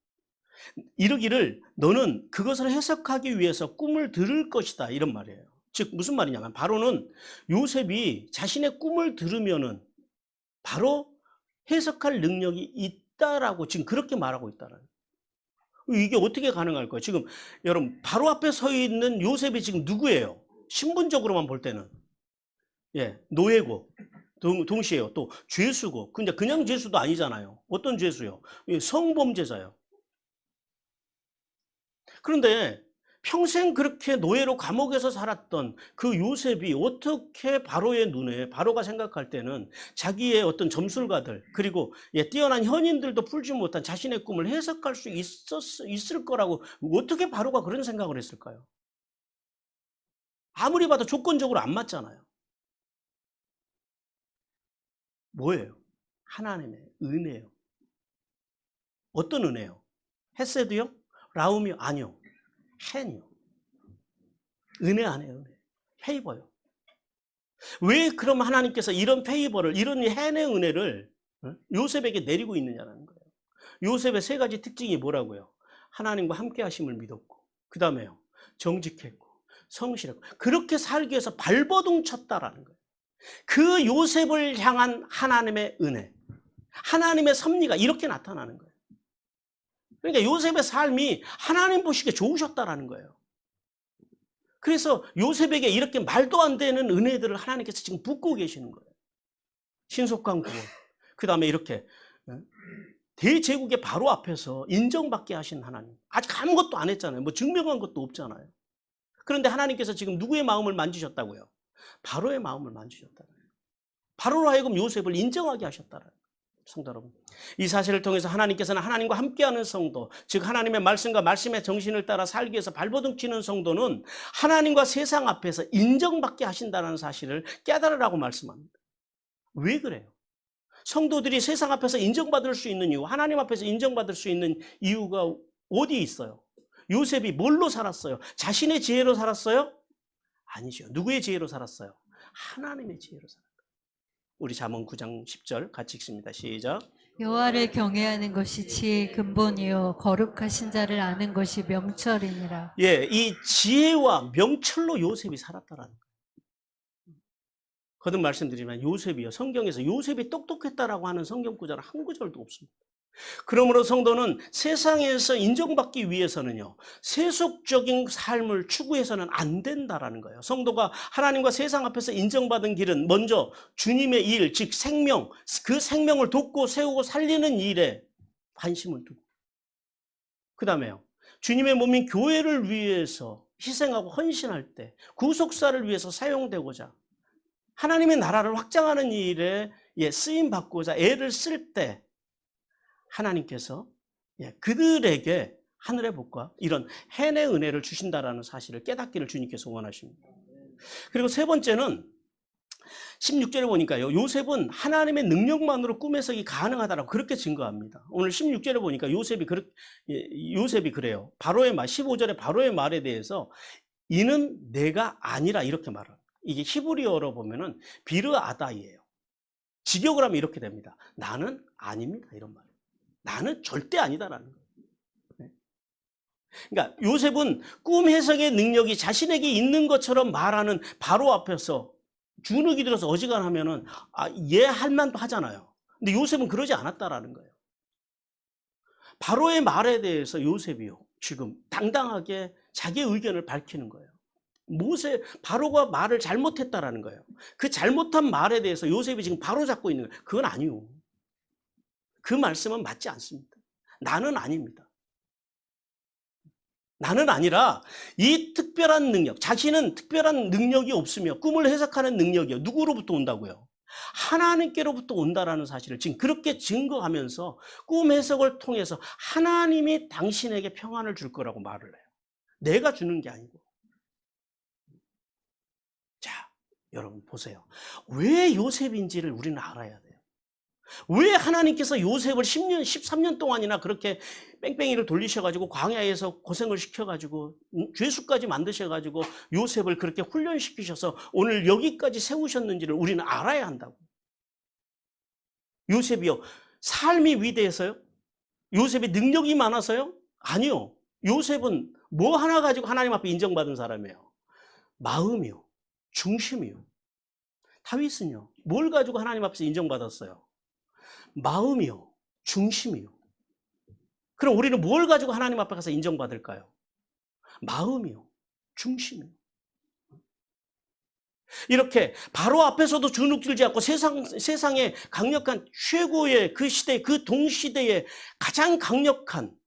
이르기를 너는 그것을 해석하기 위해서 꿈을 들을 것이다. 이런 말이에요. 즉 무슨 말이냐면 바로는 요셉이 자신의 꿈을 들으면은 바로 해석할 능력이 있다라고 지금 그렇게 말하고 있다는. 이게 어떻게 가능할까요? 지금 여러분 바로 앞에 서 있는 요셉이 지금 누구예요? 신분적으로만 볼 때는 예, 노예고 동시에요. 또 죄수고. 근데 그냥 죄수도 아니잖아요. 어떤 죄수요? 성범죄자요. 그런데 평생 그렇게 노예로 감옥에서 살았던 그 요셉이 어떻게 바로의 눈에 바로가 생각할 때는 자기의 어떤 점술가들 그리고 뛰어난 현인들도 풀지 못한 자신의 꿈을 해석할 수 있을 거라고 어떻게 바로가 그런 생각을 했을까요? 아무리 봐도 조건적으로 안 맞잖아요. 뭐예요? 하나님의 은혜요. 어떤 은혜요? 헤세드요? 라움이요? 아니요. 헨이요. 은혜 아니에요. 은혜. 페이버요. 왜 그럼 하나님께서 이런 페이버를 이런 헨의 은혜를 요셉에게 내리고 있느냐는 거예요. 요셉의 3가지 특징이 뭐라고요? 하나님과 함께 하심을 믿었고 그 다음에요. 정직했고 성실했고 그렇게 살기 위해서 발버둥 쳤다라는 거예요. 그 요셉을 향한 하나님의 은혜 하나님의 섭리가 이렇게 나타나는 거예요. 그러니까 요셉의 삶이 하나님 보시기에 좋으셨다라는 거예요. 그래서 요셉에게 이렇게 말도 안 되는 은혜들을 하나님께서 지금 붓고 계시는 거예요. 신속한 구원. 그 다음에 이렇게 대제국의 바로 앞에서 인정받게 하신 하나님. 아직 아무것도 안 했잖아요. 뭐 증명한 것도 없잖아요. 그런데 하나님께서 지금 누구의 마음을 만지셨다고요? 바로의 마음을 만지셨다고요. 바로로 하여금 요셉을 인정하게 하셨다는 거예요. 성도 여러분, 이 사실을 통해서 하나님께서는 하나님과 함께하는 성도, 즉 하나님의 말씀과 말씀의 정신을 따라 살기 위해서 발버둥 치는 성도는 하나님과 세상 앞에서 인정받게 하신다는 사실을 깨달으라고 말씀합니다. 왜 그래요? 성도들이 세상 앞에서 인정받을 수 있는 이유, 하나님 앞에서 인정받을 수 있는 이유가 어디에 있어요? 요셉이 뭘로 살았어요? 자신의 지혜로 살았어요? 아니죠. 누구의 지혜로 살았어요? 하나님의 지혜로 살았어요. 우리 잠언 9장 10절 같이 읽습니다. 시작. 여호와를 경외하는 것이 지혜의 근본이요 거룩하신 자를 아는 것이 명철이니라. 예, 이 지혜와 명철로 요셉이 살았다라는 거예요. 거듭 말씀드리지만 요셉이요. 성경에서 요셉이 똑똑했다라고 하는 성경 구절은 한 구절도 없습니다. 그러므로 성도는 세상에서 인정받기 위해서는요, 세속적인 삶을 추구해서는 안 된다라는 거예요. 성도가 하나님과 세상 앞에서 인정받은 길은 먼저 주님의 일, 즉 생명, 그 생명을 돕고 세우고 살리는 일에 관심을 두고, 그 다음에요, 주님의 몸인 교회를 위해서 희생하고 헌신할 때 구속사를 위해서 사용되고자 하나님의 나라를 확장하는 일에 쓰임 받고자 애를 쓸 때 하나님께서 그들에게 하늘의 복과 이런 해내 은혜를 주신다라는 사실을 깨닫기를 주님께서 원하십니다. 그리고 세 번째는 16절에 보니까요, 요셉은 하나님의 능력만으로 꿈 해석이 가능하다라고 그렇게 증거합니다. 오늘 16절에 보니까 요셉이 그래요. 바로의 말, 15절에 바로의 말에 대해서 이는 내가 아니라 이렇게 말을. 이게 히브리어로 보면은 비르아다이에요. 직역을 하면 이렇게 됩니다. 나는 아닙니다. 이런 말. 나는 절대 아니다라는 거예요. 그러니까 요셉은 꿈 해석의 능력이 자신에게 있는 것처럼 말하는 바로 앞에서 주눅이 들어서 어지간하면은 얘 할 만도 하잖아요. 근데 요셉은 그러지 않았다라는 거예요. 바로의 말에 대해서 요셉이요, 지금 당당하게 자기의 의견을 밝히는 거예요. 바로가 말을 잘못했다라는 거예요. 그 잘못한 말에 대해서 요셉이 지금 바로 잡고 있는 거예요. 그건 아니요. 그 말씀은 맞지 않습니다. 나는 아닙니다. 나는 아니라 이 특별한 능력, 자신은 특별한 능력이 없으며 꿈을 해석하는 능력이요. 누구로부터 온다고요? 하나님께로부터 온다라는 사실을 지금 그렇게 증거하면서 꿈 해석을 통해서 하나님이 당신에게 평안을 줄 거라고 말을 해요. 내가 주는 게 아니고. 자, 여러분 보세요. 왜 요셉인지를 우리는 알아야 돼요. 왜 하나님께서 요셉을 10년, 13년 동안이나 그렇게 뺑뺑이를 돌리셔가지고 광야에서 고생을 시켜가지고 죄수까지 만드셔가지고 요셉을 그렇게 훈련시키셔서 오늘 여기까지 세우셨는지를 우리는 알아야 한다고. 요셉이요, 삶이 위대해서요? 요셉이 능력이 많아서요? 아니요. 요셉은 뭐 하나 가지고 하나님 앞에 인정받은 사람이에요. 마음이요, 중심이요. 다윗은요, 뭘 가지고 하나님 앞에서 인정받았어요? 마음이요, 중심이요. 그럼 우리는 뭘 가지고 하나님 앞에 가서 인정받을까요? 마음이요, 중심이요. 이렇게 바로 앞에서도 주눅 들지 않고 세상의 강력한 최고의 그 시대, 그 동시대의 가장 강력한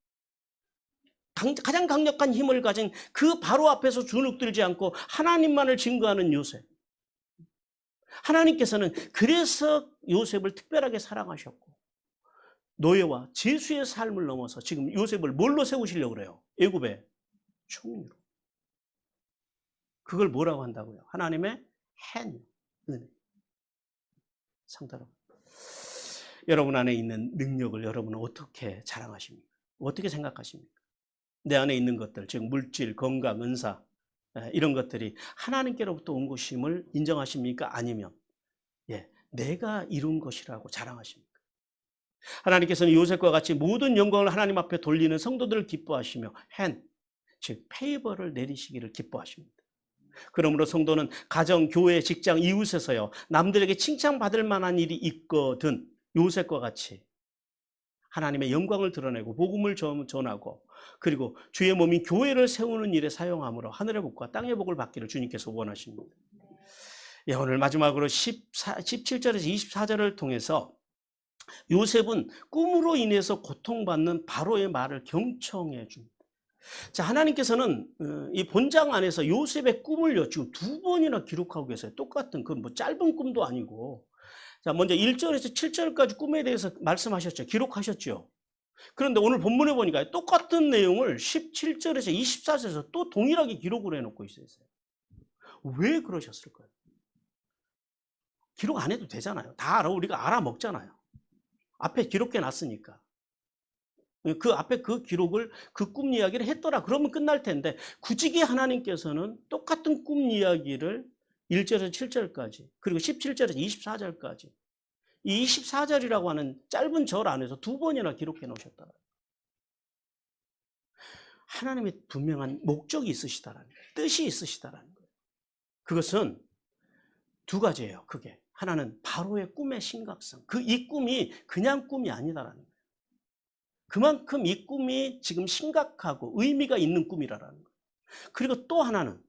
힘을 가진 그 바로 앞에서 주눅 들지 않고 하나님만을 증거하는 요셉. 하나님께서는 그래서 요셉을 특별하게 사랑하셨고 노예와 제수의 삶을 넘어서 지금 요셉을 뭘로 세우시려고 그래요? 애굽의 총리로. 그걸 뭐라고 한다고요? 하나님의 hand, 은혜. 상대로. 여러분 안에 있는 능력을 여러분은 어떻게 자랑하십니까? 어떻게 생각하십니까? 내 안에 있는 것들, 즉 물질, 건강, 은사 이런 것들이 하나님께로부터 온 것임을 인정하십니까? 아니면 내가 이룬 것이라고 자랑하십니까? 하나님께서는 요셉과 같이 모든 영광을 하나님 앞에 돌리는 성도들을 기뻐하시며 hand, 즉 페이버를 내리시기를 기뻐하십니다. 그러므로 성도는 가정, 교회, 직장, 이웃에서요, 남들에게 칭찬받을 만한 일이 있거든 요셉과 같이 하나님의 영광을 드러내고 복음을 전하고 그리고 주의 몸인 교회를 세우는 일에 사용함으로 하늘의 복과 땅의 복을 받기를 주님께서 원하십니다. 오늘 마지막으로 17절에서 24절을 통해서 요셉은 꿈으로 인해서 고통받는 바로의 말을 경청해 줍니다. 자, 하나님께서는 이 본장 안에서 요셉의 꿈을요, 지금 2번이나 기록하고 계세요. 똑같은, 그 뭐 짧은 꿈도 아니고. 자, 먼저 1절에서 7절까지 꿈에 대해서 말씀하셨죠. 기록하셨죠. 그런데 오늘 본문에 보니까 똑같은 내용을 17절에서 24절에서 또 동일하게 기록을 해놓고 있어요. 왜 그러셨을까요? 기록 안 해도 되잖아요. 다 알아. 우리가 알아먹잖아요. 앞에 기록해 놨으니까. 그 앞에 그 기록을 그 꿈 이야기를 했더라 그러면 끝날 텐데 굳이 하나님께서는 똑같은 꿈 이야기를 1절에서 7절까지 그리고 17절에서 24절까지 이 24절이라고 하는 짧은 절 안에서 2번이나 기록해 놓으셨다. 하나님의 분명한 목적이 있으시다라는 거예요. 뜻이 있으시다라는 거예요. 그것은 두 가지예요. 그게 하나는 바로의 꿈의 심각성. 이 꿈이 그냥 꿈이 아니다라는 거예요. 그만큼 이 꿈이 지금 심각하고 의미가 있는 꿈이라는 거예요. 그리고 또 하나는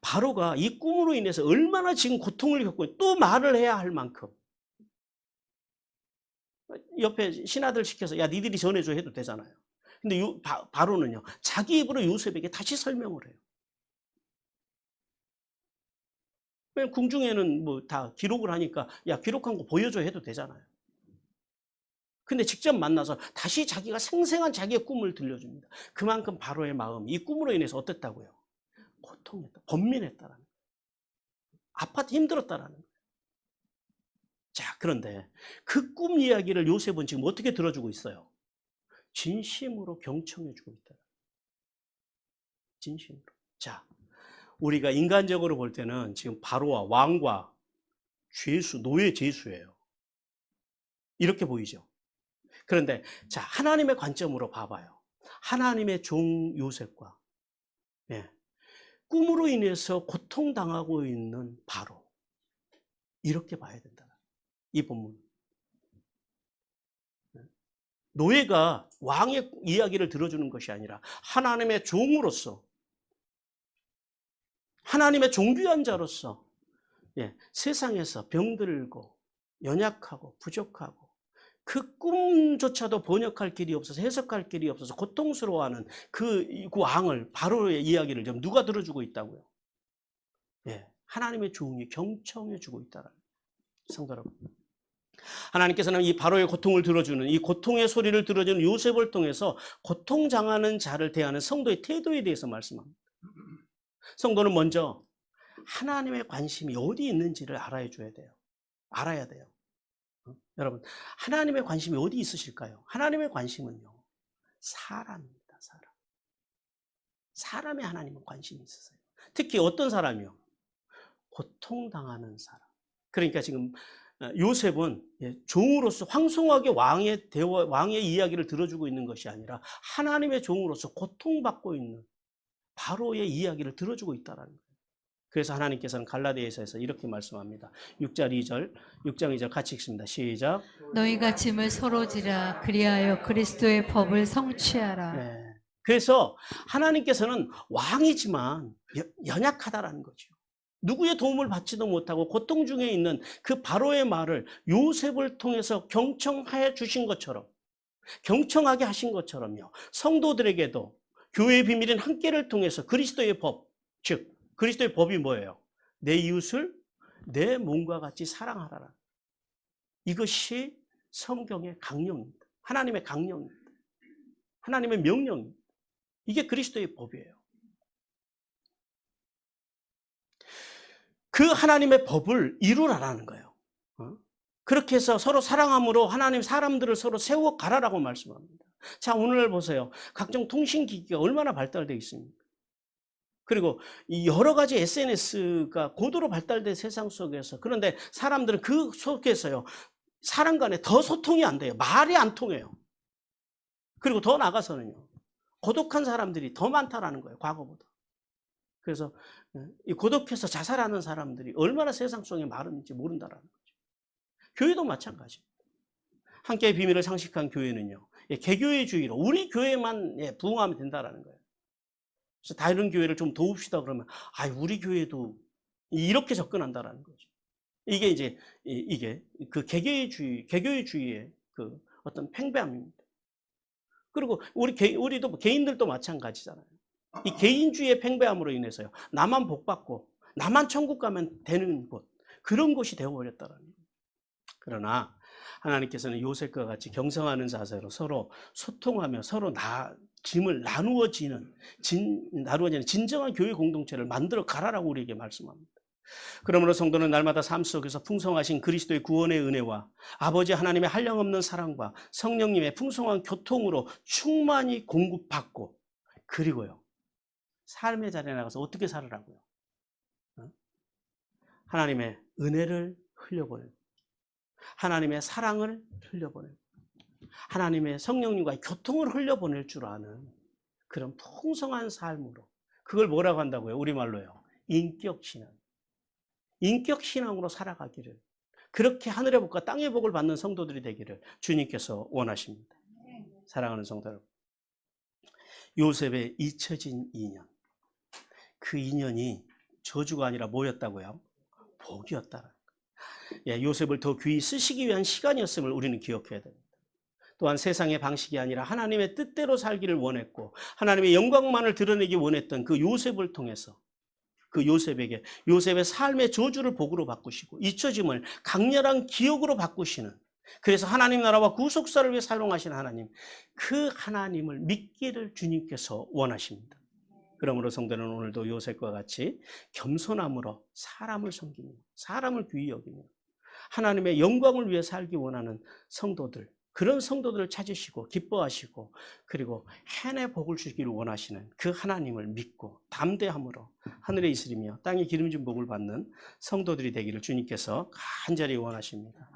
바로가 이 꿈으로 인해서 얼마나 지금 고통을 겪고 또 말을 해야 할 만큼 옆에 신하들 시켜서 야 니들이 전해줘 해도 되잖아요. 근데 바로는요 자기 입으로 요셉에게 다시 설명을 해요. 왜냐면 궁중에는 뭐 다 기록을 하니까 야 기록한 거 보여줘 해도 되잖아요. 근데 직접 만나서 다시 자기가 생생한 자기의 꿈을 들려줍니다. 그만큼 바로의 마음이 이 꿈으로 인해서 어땠다고요? 고통했다, 번민했다라는 거예요. 아팠다, 힘들었다라는 거예요. 자, 그런데 그 꿈 이야기를 요셉은 지금 어떻게 들어주고 있어요? 진심으로 경청해주고 있다. 진심으로. 자, 우리가 인간적으로 볼 때는 지금 바로와 왕과 죄수, 노예 죄수예요. 이렇게 보이죠. 그런데 자, 하나님의 관점으로 봐봐요. 하나님의 종 요셉과 꿈으로 인해서 고통당하고 있는 바로 이렇게 봐야 된다. 이 본문. 노예가 왕의 이야기를 들어주는 것이 아니라 하나님의 종으로서 하나님의 존귀한 자로서 세상에서 병들고 연약하고 부족하고 그 꿈조차도 번역할 길이 없어서 해석할 길이 없어서 고통스러워하는 그 왕을 바로의 이야기를 지금 누가 들어주고 있다고요? 하나님의 종이 경청해주고 있다는 성도 여러분. 하나님께서는 이 바로의 고통을 들어주는 이 고통의 소리를 들어주는 요셉을 통해서 고통당하는 자를 대하는 성도의 태도에 대해서 말씀합니다. 성도는 먼저 하나님의 관심이 어디 있는지를 알아야 돼요. 여러분, 하나님의 관심이 어디 있으실까요? 하나님의 관심은요, 사람입니다. 사람에 하나님은 관심이 있으세요. 특히 어떤 사람이요? 고통당하는 사람. 그러니까 지금 요셉은 종으로서 황송하게 왕의 이야기를 들어주고 있는 것이 아니라 하나님의 종으로서 고통받고 있는 바로의 이야기를 들어주고 있다는 거예요. 그래서 하나님께서는 갈라디아서에서 이렇게 말씀합니다. 6장 2절 같이 읽습니다. 시작. 너희가 짐을 서로 지라 그리하여 그리스도의 법을 성취하라. 그래서 하나님께서는 왕이지만 연약하다라는 거죠. 누구의 도움을 받지도 못하고 고통 중에 있는 그 바로의 말을 요셉을 통해서 경청하여 주신 것처럼, 경청하게 하신 것처럼요. 성도들에게도 교회의 비밀인 함께를 통해서 그리스도의 법, 즉 그리스도의 법이 뭐예요? 내 이웃을 내 몸과 같이 사랑하라. 이것이 성경의 강령입니다. 하나님의 강령입니다. 하나님의 명령입니다. 이게 그리스도의 법이에요. 그 하나님의 법을 이루라라는 거예요. 그렇게 해서 서로 사랑함으로 하나님 사람들을 서로 세워가라라고 말씀합니다. 자, 오늘 보세요. 각종 통신기기가 얼마나 발달되어 있습니까? 그리고 여러 가지 SNS가 고도로 발달된 세상 속에서, 그런데 사람들은 그 속에서요, 사람 간에 더 소통이 안 돼요. 말이 안 통해요. 그리고 더 나가서는요, 고독한 사람들이 더 많다라는 거예요, 과거보다. 그래서 이 고독해서 자살하는 사람들이 얼마나 세상 속에 많은지 모른다라는 거죠. 교회도 마찬가지입니다. 함께의 비밀을 상식한 교회는요, 개교회주의로 우리 교회만 부흥하면 된다라는 거예요. 그래서 다른 교회를 좀 도웁시다 그러면 우리 교회도 이렇게 접근한다라는 거죠. 이게 그 개교회주의의 그 어떤 팽배함입니다. 그리고 우리도 개인들도 마찬가지잖아요. 이 개인주의의 팽배함으로 인해서요, 나만 복받고 나만 천국 가면 되는 곳, 그런 곳이 되어버렸다는 거예요. 그러나 하나님께서는 요셉과 같이 경성하는 자세로 서로 소통하며 서로 짐을 나누어지는 진정한 교회 공동체를 만들어 가라라고 우리에게 말씀합니다. 그러므로 성도는 날마다 삶 속에서 풍성하신 그리스도의 구원의 은혜와 아버지 하나님의 한량없는 사랑과 성령님의 풍성한 교통으로 충만히 공급받고, 그리고요, 삶의 자리에 나가서 어떻게 살으라고요? 하나님의 은혜를 흘려보내고, 하나님의 사랑을 흘려보내고, 하나님의 성령님과의 교통을 흘려보낼 줄 아는 그런 풍성한 삶으로, 그걸 뭐라고 한다고요? 우리말로요, 인격신앙. 인격 신앙으로 살아가기를, 그렇게 하늘의 복과 땅의 복을 받는 성도들이 되기를 주님께서 원하십니다. 사랑하는 성도 여러분, 요셉의 잊혀진 인연, 그 인연이 저주가 아니라 뭐였다고요? 복이었다. 예, 요셉을 더 귀히 쓰시기 위한 시간이었음을 우리는 기억해야 됩니다. 또한 세상의 방식이 아니라 하나님의 뜻대로 살기를 원했고 하나님의 영광만을 드러내기 원했던 그 요셉을 통해서 그 요셉에게 요셉의 삶의 저주를 복으로 바꾸시고 잊혀짐을 강렬한 기억으로 바꾸시는, 그래서 하나님 나라와 구속사를 위해 사용하신 하나님, 그 하나님을 믿기를 주님께서 원하십니다. 그러므로 성도는 오늘도 요셉과 같이 겸손함으로 사람을 섬기며 사람을 귀히 여기며 하나님의 영광을 위해 살기 원하는 성도들, 그런 성도들을 찾으시고 기뻐하시고 그리고 해내 복을 주기를 원하시는 그 하나님을 믿고 담대함으로 하늘에 이스리며 땅에 기름진 복을 받는 성도들이 되기를 주님께서 간절히 원하십니다.